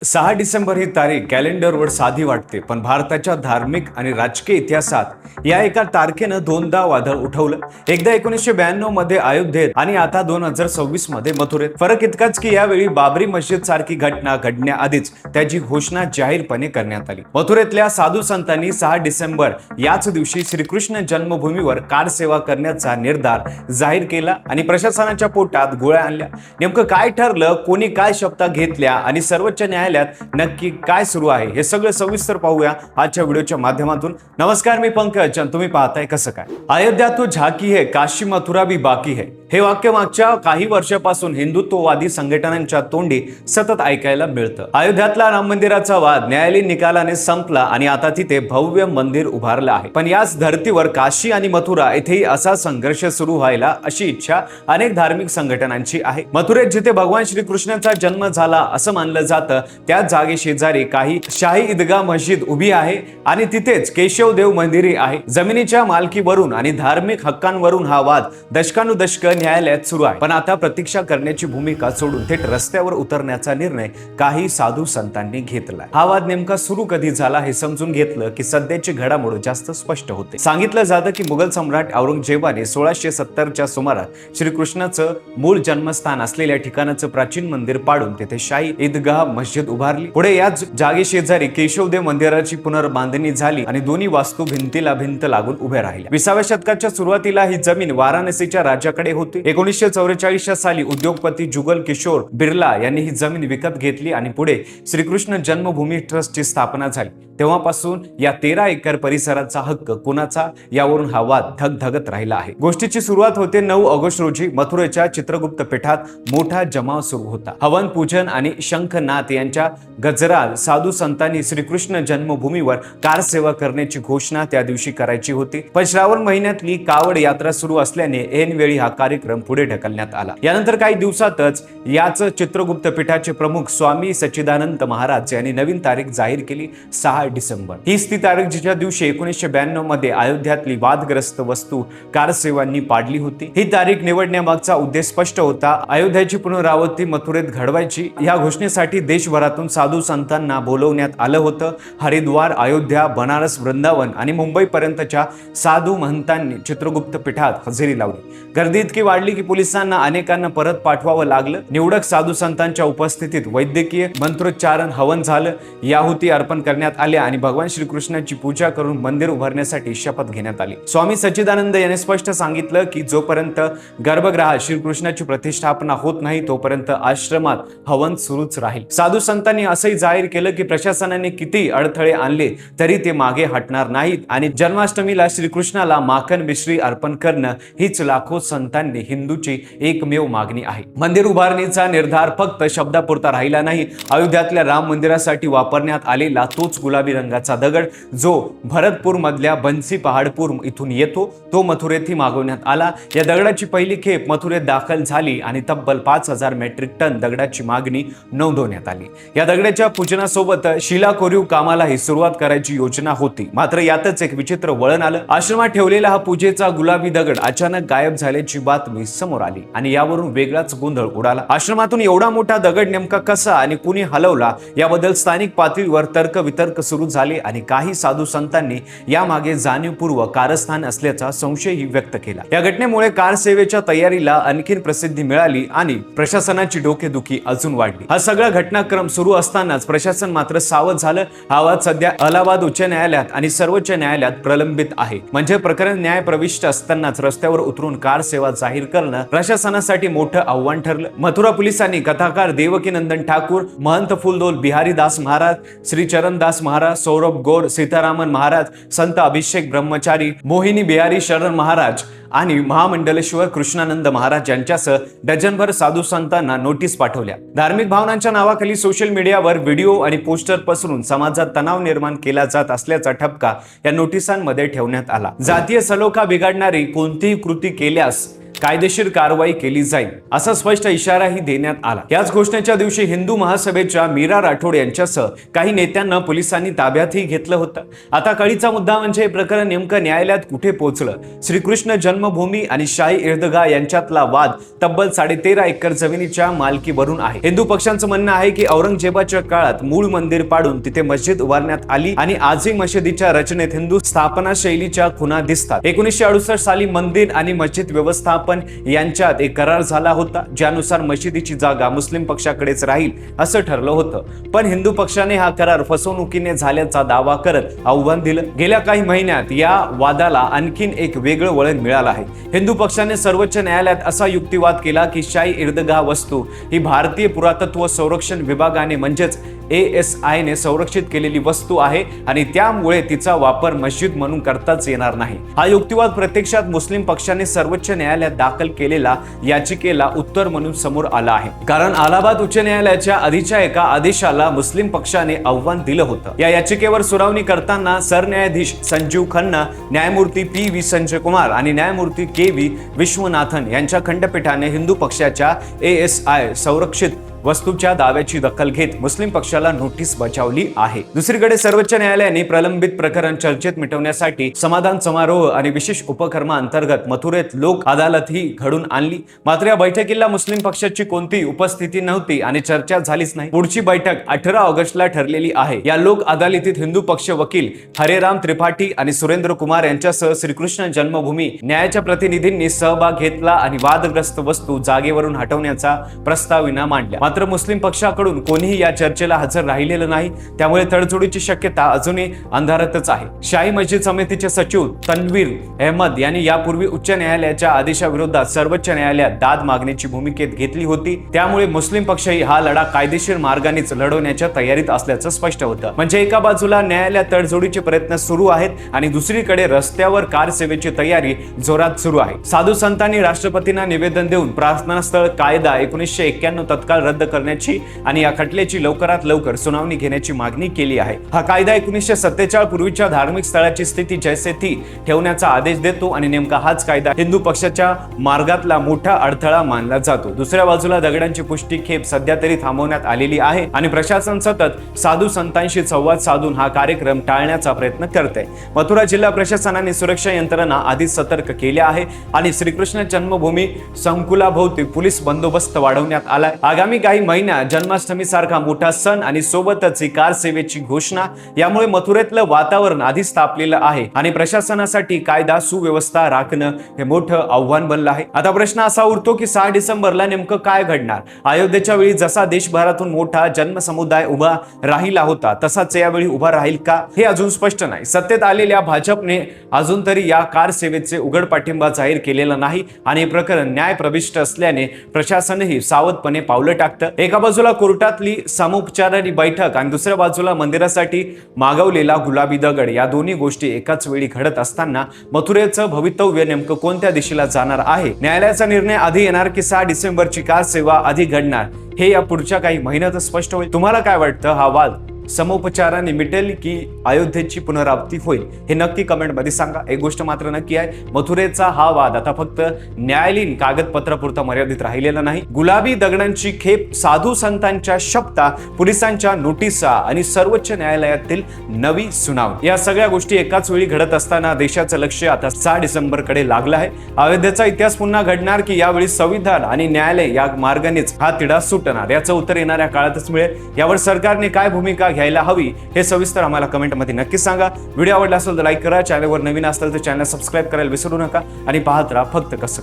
6 डिसेंबर ही तारीख कॅलेंडरवर साधी वाटते, पण भारताच्या धार्मिक आणि राजकीय इतिहासात या एका तारखेनं दोनदा वादळ उठवलं. एकदा 1992 मध्ये अयोध्येत आणि आता 2026 मध्ये मथुरेत. फरक इतकाच की यावेळी बाबरी मस्जिद सारखी घटना घडण्याआधीच त्याची घोषणा जाहीरपणे करण्यात आली. मथुरेतल्या साधू संतांनी 6 डिसेंबर याच दिवशी श्रीकृष्ण जन्मभूमीवर कार सेवा करण्याचा निर्धार जाहीर केला आणि प्रशासनाच्या पोटात गोळ्या आणल्या. नेमकं काय ठरलं, कोणी काय शपथ घेतल्या आणि सर्वोच्च न्यायालयात नक्की काय सुरू आहे हे सगळं सविस्तर पाहूया आजच्या व्हिडिओच्या माध्यमातून. नमस्कार, मी पंकज आणि तुम्ही पाहताय कसं काय. अयोध्या तो झाकी है, काशी मथुरा भी बाकी है. हे वाक्य मागच्या काही वर्षापासून हिंदुत्ववादी संघटनांच्या तोंडी सतत ऐकायला मिळतं. अयोध्यातला राम मंदिराचा वाद न्यायालयीन निकालाने संपला आणि आता तिथे भव्य मंदिर उभारलं आहे. पण याच धर्तीवर काशी आणि मथुरा येथेही असा संघर्ष सुरू व्हायला अशी इच्छा अनेक धार्मिक संघटनांची आहे. मथुरेत जिथे भगवान श्रीकृष्णाचा जन्म झाला असं मानलं जातं त्याच जागे शेजारी काही शाही ईदगाह मस्जिद उभी आहे आणि तिथेच केशवदेव मंदिरही आहे. जमिनीच्या मालकीवरून आणि धार्मिक हक्कांवरून हा वाद दशकानुदशक न्यायालयात सुरू आहे. पण आता प्रतीक्षा करण्याची भूमिका सोडून थेट रस्त्यावर उतरण्याचा निर्णय काही साधू संतांनी घेतलाय. हा वाद नेमका सुरू कधी झाला हे समजून घेतलं की सध्याची घडामोड जास्त स्पष्ट होते. सांगितलं जातं की मुघल सम्राट औरंगजेबाने 1670च्या सुमारास श्रीकृष्णाचं मूळ जन्मस्थान असलेल्या ठिकाणाचं प्राचीन मंदिर पाडून तिथे शाही ईदगाह मस्जिद उभारली. पुढे याच जागे शेजारी केशवदेव मंदिराची पुनर्बांधणी झाली आणि दोन्ही वास्तू भिंतीला भिंत लागून उभ्या राहिल्या. 20व्या शतकाच्या सुरुवातीला ही जमीन वाराणसीच्या राजाकडे होती. 1944च्या साली उद्योगपती जुगल किशोर बिर्ला यांनी ही जमीन विकत घेतली आणि पुढे श्रीकृष्ण जन्मभूमी ट्रस्टची स्थापना झाली. तेव्हापासून या 13 एकर परिसराचा हक्क कोणाचा यावरून हा वाद धगधगत राहिला आहे. गोष्टीची सुरुवात होते 9 ऑगस्ट रोजी. मथुरेच्या चित्रगुप्त पीठात मोठा जमाव सुरू होता. हवन पूजन आणि शंखनाथ यांच्या गजरात साधू संतांनी श्रीकृष्ण जन्मभूमीवर कार सेवा करण्याची घोषणा त्या दिवशी करायची होती. पण श्रावण महिन्यातली कावड यात्रा सुरू असल्याने ऐनवेळी हा कार्यक्रम पुढे ढकलण्यात आला. यानंतर काही दिवसातच याच चित्रगुप्त पीठाचे प्रमुख स्वामी सच्चिदानंद महाराज यांनी नवीन तारीख जाहीर केली, 6 डिसेंबर. हीच ती तारीख जिच्या दिवशी 1992 मध्ये अयोध्यातली वादग्रस्त वस्तू कारसेवांनी पाडली होती. ही तारीख निवडण्यामागचा उद्देश स्पष्ट होता. अयोध्याची पुनरावृत्ती मथुरेत घडवायची. या घोषणेसाठी देशभरातून साधू संतांना बोलवण्यात आलं होतं. हरिद्वार, अयोध्या, बनारस, वृंदावन आणि मुंबई पर्यंतच्या साधू महंतांनी चित्रगुप्त पीठात हजेरी लावली. गर्दी इतकी वाढली की पोलिसांना अनेकांना परत पाठवावं लागलं. निवडक साधू संतांच्या उपस्थितीत वैद्यकीय मंत्रोच्चारण, हवन झालं, याहुती अर्पण करण्यात आल्या आणि भगवान श्रीकृष्णाची पूजा करून मंदिर उभारण्यासाठी शपथ घेण्यात आली. स्वामी सच्चिदानंद यांनी स्पष्ट सांगितलं की जोपर्यंत गर्भगृहात श्रीकृष्णाची प्रतिष्ठापना होत नाही तोपर्यंत आश्रमात हवन सुरूच राहील. साधू संतांनी असंही जाहीर केलं की प्रशासनाने किती अडथळे आणले तरी ते मागे हटणार नाहीत आणि जन्माष्टमीला श्रीकृष्णाला माखन मिश्री अर्पण करणं हीच लाखो संतांनी हिंदूची एकमेव मागणी आहे. मंदिर उभारणीचा निर्धार फक्त शब्दापुरता राहिला नाही. अयोध्यातल्या राम मंदिरासाठी वापरण्यात आलेला तोच गुलाबी रंगाचा दगड जो भरतपूर मधल्या बन्सी पहाडपूर इथून येतो तो मथुरेतही मागवण्यात आला. या दगडाची पहिली खेप मथुरेत दाखल झाली आणि तब्बल 5000 मेट्रिक टन दगडाची मागणी नोंदवण्यात आली. या दगडाच्या पूजनासोबत शिलाकोरीव कामालाही सुरुवात करायची योजना होती. मात्र यातच एक विचित्र वळण आलं. आश्रमात ठेवलेला हा पूजेचा गुलाबी दगड अचानक गायब झाल्याची बातमी समोर आली आणि यावरून वेगळाच गोंधळ उडाला. आश्रमातून एवढा मोठा दगड नेमका कसा आणि कुणी हलवला याबद्दल स्थानिक पातळीवर तर्कवितर्क सुरू झाले आणि काही साधू संतांनी यामागे जाणीवपूर्वक कारस्थान असल्याचा संशयही व्यक्त केला. या घटनेमुळे कार सेवेच्या तयारीला आणखीन प्रसिद्धी मिळाली आणि प्रशासनाची डोकेदुखी अजून वाढली. हा सगळा घटनाक्रम सुरू असतानाच प्रशासन मात्र सावध झालं. हा वाद सध्या अलाहाबाद उच्च न्यायालयात आणि सर्वोच्च न्यायालयात प्रलंबित आहे. म्हणजे प्रकरण न्याय प्रविष्ट असतानाच रस्त्यावर उतरून कार सेवा जाहीर करणं प्रशासनासाठी मोठं आव्हान ठरलं. मथुरा पोलिसांनी कथाकार देवकीनंदन ठाकूर, महंत फुलदोल बिहारी दास महाराज, श्री चरणदास महाराज, सौरभ गौर, सीतारामन महाराज, संत अभिषेक ब्रह्मचारी, मोहिनी बिहारी शरण महाराज आणि महामंडलेश्वर कृष्णानंद महाराज यांच्यासह डझनभर साधू संतांना नोटीस पाठवल्या. धार्मिक भावनांच्या नावाखाली सोशल मीडियावर व्हिडिओ आणि पोस्टर पसरून समाजात तणाव निर्माण केला जात असल्याचा ठपका या नोटिसांमध्ये ठेवण्यात आला. जातीय सलोखा बिघडणारी कोणतीही कृती केल्यास कायदेशीर कारवाई केली जाईल असा स्पष्ट इशाराही देण्यात आला. याच घोषणेच्या दिवशी हिंदू महासभेच्या मीरा राठोड यांच्यासह काही नेत्यांना पोलिसांनी ताब्यातही घेतलं होतं. आता कळीचा मुद्दा म्हणजे हे प्रकरण नेमकं न्यायालयात कुठे पोहोचलं. श्रीकृष्ण जन्म जन्मभूमी आणि शाही ईदगाह यांच्यातला वाद तब्बल 13.5 एकर जमिनीच्या मालकीवरून आहे. हिंदू पक्षांचं म्हणणं आहे की औरंगजेबाच्या काळात मूळ मंदिर पाडून तिथे मस्जिद उभारण्यात आली आणि आजही मशिदीच्या रचनेत हिंदू स्थापना शैलीच्या खुणा दिसतात. 1968 साली मंदिर आणि मस्जिद व्यवस्थापन यांच्यात एक करार झाला होता, ज्यानुसार मशिदीची जागा मुस्लिम पक्षाकडेच राहील असं ठरलं होतं. पण हिंदू पक्षाने हा करार फसवणुकीने झाल्याचा दावा करत आव्हान दिलं. गेल्या काही महिन्यात या वादाला आणखीन एक वेगळं वळण मिळालं आहे. हिंदू पक्षाने सर्वोच्च न्यायालयात असा युक्तिवाद केला की शाही ईदगाह वास्तू ही भारतीय पुरातत्व संरक्षण विभागाने म्हणजेच ASI ने संरक्षित केलेली वस्तू आहे आणि त्यामुळे तिचा वापर मस्जिद म्हणून करताच येणार नाही. हा युक्तिवाद प्रत्यक्षात मुस्लिम पक्षाने सर्वोच्च न्यायालयात दाखल केलेला याचिकेला उत्तर म्हणून समोर आला आहे. कारण अलाहाबाद उच्च न्यायालयाच्या आधीच्या एका आदेशाला मुस्लिम पक्षाने आव्हान दिलं होतं. या याचिकेवर सुनावणी करताना सरन्यायाधीश संजीव खन्ना, न्यायमूर्ती PV संजय कुमार आणि न्यायमूर्ती KV विश्वनाथन यांच्या खंडपीठाने हिंदू पक्षाच्या ASI संरक्षित वस्तूच्या दाव्याची दखल घेत मुस्लिम पक्षाला नोटीस बजावली आहे. दुसरीकडे सर्वोच्च न्यायालयाने प्रलंबित प्रकरण चर्चेत मिटवण्यासाठी समाधान समारोह आणि विशेष उपक्रमांतर्गत मथुरेत लोक अदालत ही घडून आणली. मात्र या बैठकीला मुस्लिम पक्षाची कोणतीही उपस्थिती नव्हती आणि चर्चा झालीच नाही. पुढची बैठक 18 ऑगस्टला ठरलेली आहे. या लोक अदालतीत हिंदू पक्ष वकील हरेराम त्रिपाठी आणि सुरेंद्र कुमार यांच्यासह श्रीकृष्ण जन्मभूमी न्यायाच्या प्रतिनिधींनी सहभाग घेतला आणि वादग्रस्त वस्तू जागेवरून हटवण्याचा प्रस्तावना मांडला. मात्र मुस्लिम पक्षाकडून कोणीही या चर्चेला हजर राहिलेलं नाही, त्यामुळे तडजोडीची शक्यता अजूनही अंधारातच आहे. शाही मस्जिद समितीचे सचिव तन्वीर अहमद यांनी यापूर्वी उच्च न्यायालयाच्या आदेशाविरोधात सर्वोच्च न्यायालयात दाद मागण्याची भूमिकेत घेतली होती. त्यामुळे मुस्लिम पक्षही हा लढा कायदेशीर मार्गानेच लढवण्याच्या तयारीत असल्याचं स्पष्ट होतं. म्हणजे एका बाजूला न्यायालयात तडजोडीचे प्रयत्न सुरू आहेत आणि दुसरीकडे रस्त्यावर कार सेवेची तयारी जोरात सुरू आहे. साधू संतांनी राष्ट्रपतींना निवेदन देऊन प्रार्थनास्थळ कायदा 1991 तत्काळ रद्द करण्याची आणि या खटल्याची लवकरात लवकर सुनावणी घेण्याची मागणी केली आहे. हा कायदा 1947 पूर्वीच्या धार्मिक स्थळाची स्थिती जैसे ती ठेवण्याचा आदेश देतो आणि नेमका हाच कायदा हिंदू पक्षाच्या मार्गातला मोठा अडथळा मानला जातो. दुसऱ्या बाजूला दगडांची पुष्टी खेप सध्या तरी थांबवण्यात आलेली आहे आणि प्रशासन सतत साधू संतांशी संवाद साधून हा कार्यक्रम टाळण्याचा प्रयत्न करते. मथुरा जिल्हा प्रशासनाने सुरक्षा यंत्रणा आधीच सतर्क केल्या आहे आणि श्रीकृष्ण जन्मभूमी संकुलाभोवती पोलीस बंदोबस्त वाढवण्यात आलाय. आगामी काही महिन्यात जन्माष्टमी सारखा मोठा सण आणि सोबतच कार सेवेची घोषणा, यामुळे मथुरेतलं वातावरण आधीच तापलेलं आहे आणि प्रशासनासाठी कायदा सुव्यवस्था राखणं हे मोठं आव्हान बनलं आहे. आता प्रश्न असा उरतो की 6 डिसेंबरला नेमकं काय घडणार? अयोध्येच्या वेळी जसा देशभरातून मोठा जनसमुदाय उभा राहिला होता तसाच यावेळी उभा राहील का, हे अजून स्पष्ट नाही. सत्तेत आलेल्या भाजपने अजून तरी या कार सेवेचे उघड पाठिंबा जाहीर केलेला नाही आणि हे प्रकरण न्यायप्रविष्ट असल्याने प्रशासनही सावधपणे पावलं टाकतं. एका बाजूला कोर्टातली सामोपचाराची बैठक आणि दुसऱ्या बाजूला मंदिरासाठी मागवलेला गुलाबी दगड, या दोन्ही गोष्टी एकाच वेळी घडत असताना मथुरेचं भवितव्य नेमकं कोणत्या दिशेला जाणार आहे? न्यायालयाचा निर्णय आधी येणार की 6 डिसेंबरची कार सेवा आधी घडणार, हे या पुढच्या काही महिन्यातच स्पष्ट होईल. तुम्हाला काय वाटतं? हा वाद समोपचाराने मिटेल की अयोध्येची पुनरावृत्ती होईल? हे नक्की कमेंटमध्ये सांगा. एक गोष्ट मात्र नक्की आहे, मथुरेचा हा वाद आता फक्त न्यायालयीन कागदपत्रापुरता मर्यादित राहिलेला नाही. गुलाबी दगडांची खेप, साधू संतांच्या शपथा, पोलिसांच्या नोटिसा आणि सर्वोच्च न्यायालयातील नवी सुनावणी, या सगळ्या गोष्टी एकाच वेळी घडत असताना देशाचं लक्ष आता 6 डिसेंबरकडे लागलं आहे. अयोध्येचा इतिहास पुन्हा घडणार की यावेळी संविधान आणि न्यायालय या मार्गानेच हा तिढा सुटणार? याचं उत्तर येणाऱ्या काळातच मिळेल. यावर सरकारने काय भूमिका घ्यायला हवी हे सविस्तर आम्हाला कमेंटमध्ये नक्की सांगा. व्हिडिओ आवडला असेल तर लाईक करा, चॅनलवर नवीन असेल तर चॅनल सबस्क्राईब करायला विसरू नका आणि पाहत राहा फक्त कसं.